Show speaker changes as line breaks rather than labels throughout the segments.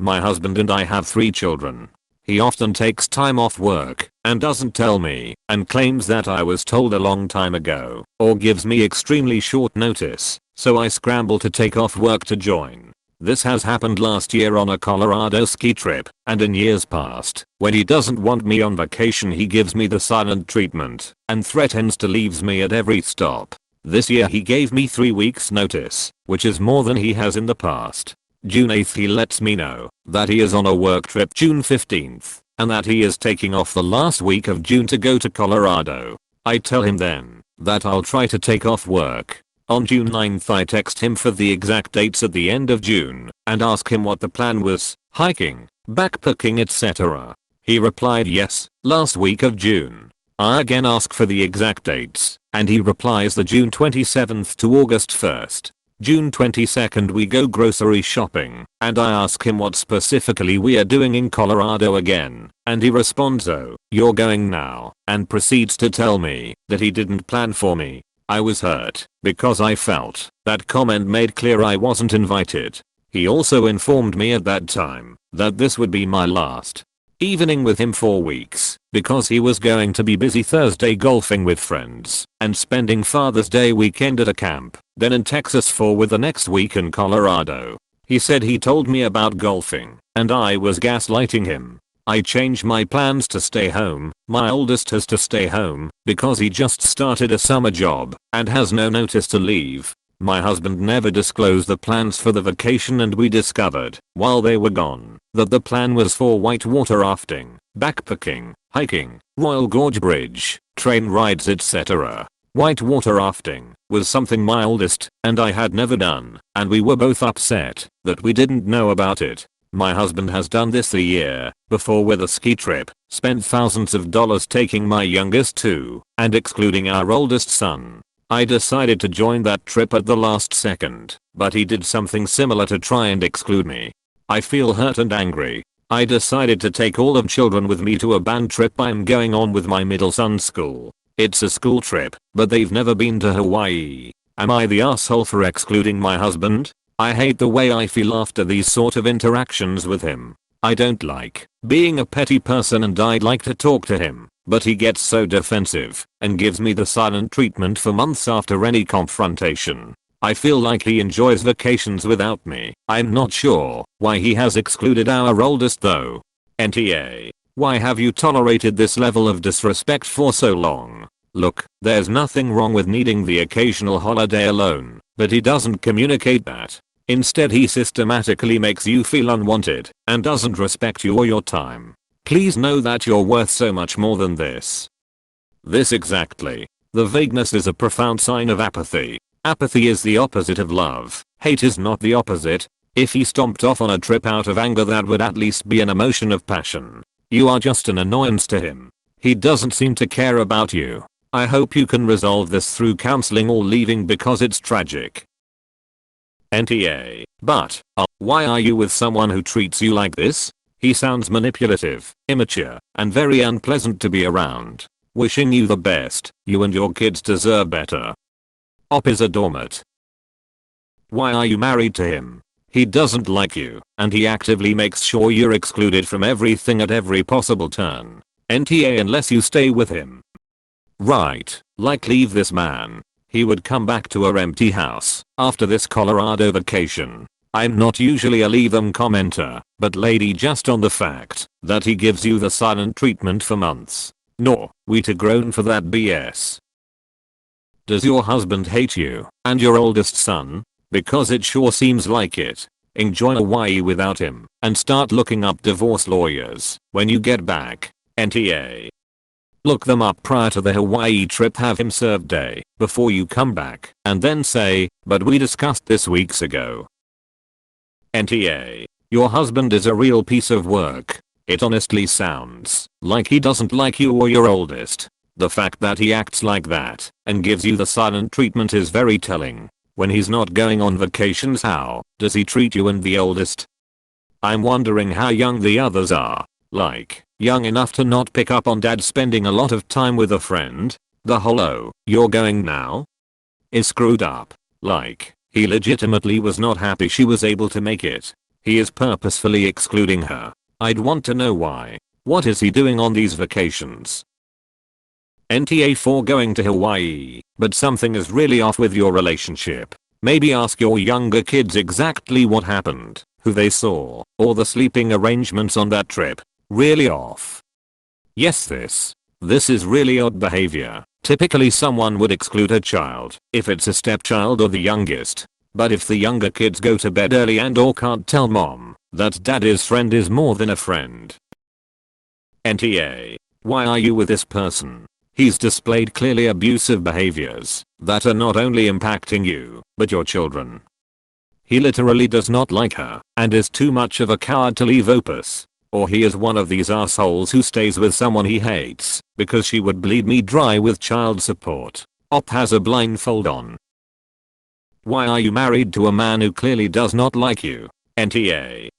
My husband and I have 3 children. He often takes time off work and doesn't tell me and claims that I was told a long time ago or gives me extremely short notice, so I scramble to take off work to join. This has happened last year on a Colorado ski trip, and in years past, when he doesn't want me on vacation he gives me the silent treatment and threatens to leave me at every stop. This year he gave me 3 weeks notice, which is more than he has in the past. June 8th he lets me know that he is on a work trip June 15th and that he is taking off the last week of June to go to Colorado. I tell him then that I'll try to take off work. On June 9th I text him for the exact dates at the end of June and ask him what the plan was, hiking, backpacking etc. He replied yes, last week of June. I again ask for the exact dates and he replies the June 27th to August 1st. June 22nd we go grocery shopping and I ask him what specifically we are doing in Colorado again and he responds oh, you're going now and proceeds to tell me that he didn't plan for me. I was hurt because I felt that comment made clear I wasn't invited. He also informed me at that time that this would be my last evening with him for weeks because he was going to be busy Thursday golfing with friends and spending Father's Day weekend at a camp, then in Texas with the next week in Colorado. He said he told me about golfing and I was gaslighting him. I changed my plans to stay home. My oldest has to stay home because he just started a summer job and has no notice to leave. My husband never disclosed the plans for the vacation and we discovered, while they were gone, that the plan was for whitewater rafting, backpacking, hiking, Royal Gorge Bridge, train rides etc. Whitewater rafting was something my oldest and I had never done, and we were both upset that we didn't know about it. My husband has done this a year before with a ski trip, spent thousands of dollars taking my youngest to, and excluding our oldest son. I decided to join that trip at the last second, but he did something similar to try and exclude me. I feel hurt and angry. I decided to take all of children with me to a band trip I'm going on with my middle son's school. It's a school trip, but they've never been to Hawaii. Am I the asshole for excluding my husband? I hate the way I feel after these sort of interactions with him. I don't like being a petty person and I'd like to talk to him, but he gets so defensive and gives me the silent treatment for months after any confrontation. I feel like he enjoys vacations without me. I'm not sure why he has excluded our oldest though. NTA. Why have you tolerated this level of disrespect for so long? Look, there's nothing wrong with needing the occasional holiday alone, but he doesn't communicate that. Instead he systematically makes you feel unwanted and doesn't respect you or your time. Please know that you're worth so much more than this. This exactly. The vagueness is a profound sign of apathy. Apathy is the opposite of love. Hate is not the opposite. If he stomped off on a trip out of anger that would at least be an emotion of passion. You are just an annoyance to him. He doesn't seem to care about you. I hope you can resolve this through counseling or leaving because it's tragic. NTA. But, why are you with someone who treats you like this? He sounds manipulative, immature, and very unpleasant to be around. Wishing you the best. You and your kids deserve better. Op is a doormat. Why are you married to him? He doesn't like you, and he actively makes sure you're excluded from everything at every possible turn. NTA unless you stay with him. Right, like leave this man. He would come back to our empty house after this Colorado vacation. I'm not usually a leave them commenter, but lady, just on the fact that he gives you the silent treatment for months. No, we too grown for that BS. Does your husband hate you and your oldest son? Because it sure seems like it. Enjoy Hawaii without him and start looking up divorce lawyers when you get back. NTA. Look them up prior to the Hawaii trip, have him served day before you come back, and then say, but we discussed this weeks ago. NTA. Your husband is a real piece of work. It honestly sounds like he doesn't like you or your oldest. The fact that he acts like that and gives you the silent treatment is very telling. When he's not going on vacations, how does he treat you and the oldest? I'm wondering how young the others are. Like, young enough to not pick up on dad spending a lot of time with a friend? The whole "oh, you're going now?" is screwed up. Like, he legitimately was not happy she was able to make it. He is purposefully excluding her. I'd want to know why. What is he doing on these vacations? NTA 4 going to Hawaii, but something is really off with your relationship. Maybe ask your younger kids exactly what happened, who they saw, or the sleeping arrangements on that trip. Really off. Yes, this is really odd behavior. Typically someone would exclude a child if it's a stepchild or the youngest. But if the younger kids go to bed early and or can't tell mom that daddy's friend is more than a friend. NTA. Why are you with this person? He's displayed clearly abusive behaviors that are not only impacting you, but your children. He literally does not like her and is too much of a coward to leave Opus. Or he is one of these assholes who stays with someone he hates because she would bleed me dry with child support. Op has a blindfold on. Why are you married to a man who clearly does not like you? NTA.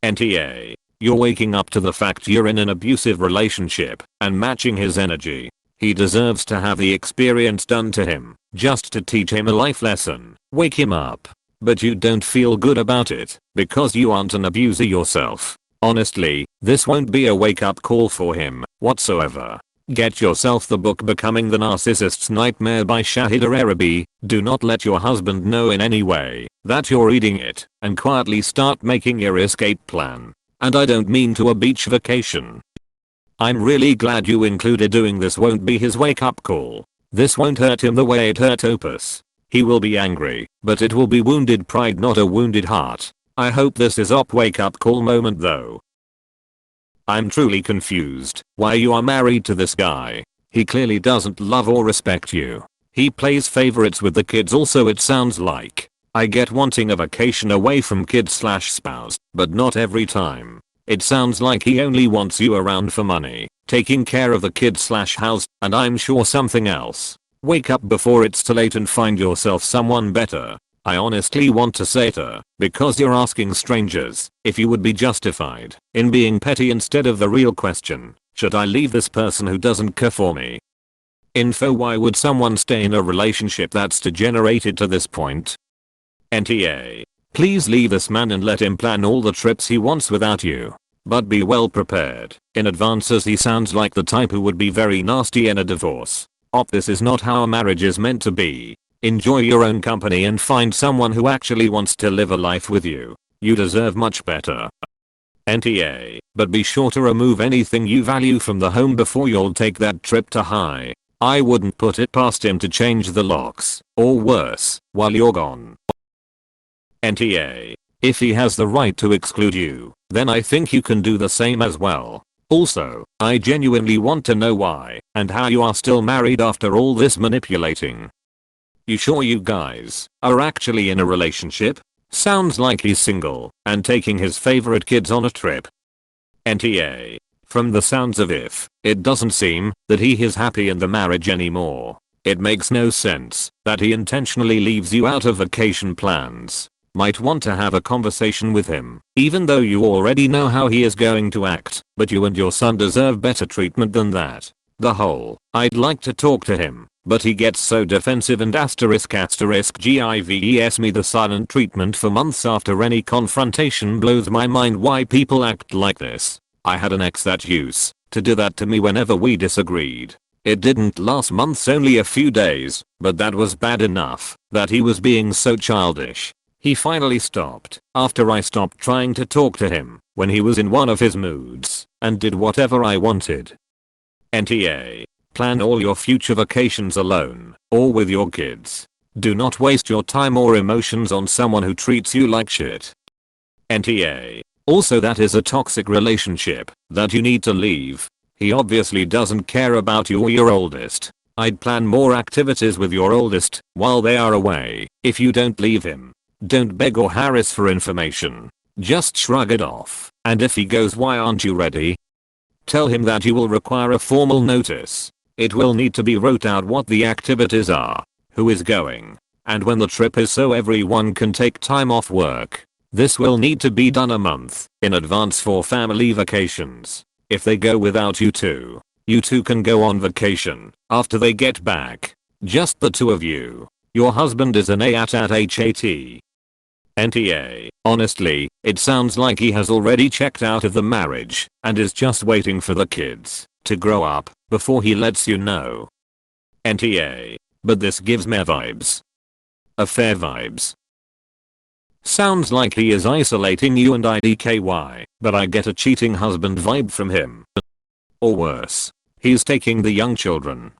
NTA. You're waking up to the fact you're in an abusive relationship and matching his energy. He deserves to have the experience done to him just to teach him a life lesson. Wake him up. But you don't feel good about it because you aren't an abuser yourself. Honestly, this won't be a wake-up call for him whatsoever. Get yourself the book Becoming the Narcissist's Nightmare by Shahida Arabi. Do not let your husband know in any way that you're reading it and quietly start making your escape plan. And I don't mean to a beach vacation. I'm really glad you included doing this won't be his wake-up call. This won't hurt him the way it hurt Opus. He will be angry, but it will be wounded pride, not a wounded heart. I hope this is op wake-up call moment though. I'm truly confused why you are married to this guy. He clearly doesn't love or respect you. He plays favorites with the kids also, it sounds like. I get wanting a vacation away from kids/spouse, but not every time. It sounds like he only wants you around for money, taking care of the kids/house, and I'm sure something else. Wake up before it's too late and find yourself someone better. I honestly want to say to, because you're asking strangers if you would be justified in being petty instead of the real question, should I leave this person who doesn't care for me? Info. Why would someone stay in a relationship that's degenerated to this point? NTA. Please leave this man and let him plan all the trips he wants without you. But be well prepared in advance, as he sounds like the type who would be very nasty in a divorce. Op, this is not how a marriage is meant to be. Enjoy your own company and find someone who actually wants to live a life with you. You deserve much better. NTA. But be sure to remove anything you value from the home before you'll take that trip to Hawaii. I wouldn't put it past him to change the locks, or worse, while you're gone. NTA. If he has the right to exclude you, then I think you can do the same as well. Also, I genuinely want to know why and how you are still married after all this manipulating. You sure you guys are actually in a relationship? Sounds like he's single and taking his favorite kids on a trip. NTA. From the sounds of it doesn't seem that he is happy in the marriage anymore. It makes no sense that he intentionally leaves you out of vacation plans. Might want to have a conversation with him, even though you already know how he is going to act, but you and your son deserve better treatment than that. The whole, I'd like to talk to him, but he gets so defensive and **gives me the silent treatment for months after any confrontation blows my mind why people act like this. I had an ex that used to do that to me whenever we disagreed. It didn't last months, only a few days, but that was bad enough that he was being so childish. He finally stopped after I stopped trying to talk to him when he was in one of his moods and did whatever I wanted. NTA. Plan all your future vacations alone or with your kids. Do not waste your time or emotions on someone who treats you like shit. NTA. Also, that is a toxic relationship that you need to leave. He obviously doesn't care about you or your oldest. I'd plan more activities with your oldest while they are away if you don't leave him. Don't beg or harass for information. Just shrug it off. And if he goes, why aren't you ready? Tell him that you will require a formal notice. It will need to be wrote out what the activities are, who is going, and when the trip is, so everyone can take time off work. This will need to be done a month in advance for family vacations. If they go without you two can go on vacation after they get back. Just the two of you. Your husband is an AAT at HAT. NTA, honestly, it sounds like he has already checked out of the marriage and is just waiting for the kids to grow up before he lets you know. NTA, but this gives me vibes. Affair vibes. Sounds like he is isolating you and IDKY, but I get a cheating husband vibe from him. Or worse, he's taking the young children.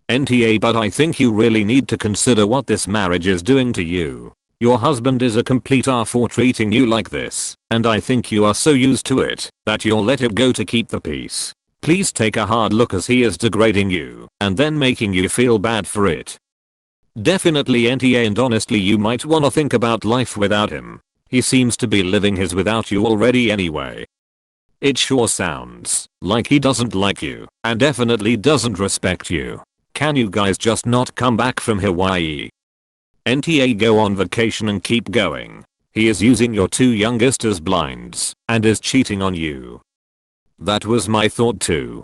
NTA, but I think you really need to consider what this marriage is doing to you. Your husband is a complete ass for treating you like this, and I think you are so used to it that you'll let it go to keep the peace. Please take a hard look, as he is degrading you and then making you feel bad for it. Definitely NTA, and honestly you might wanna think about life without him. He seems to be living his without you already anyway. It sure sounds like he doesn't like you and definitely doesn't respect you. Can you guys just not come back from Hawaii? NTA, go on vacation and keep going. He is using your two youngest as blinds and is cheating on you. That was my thought too.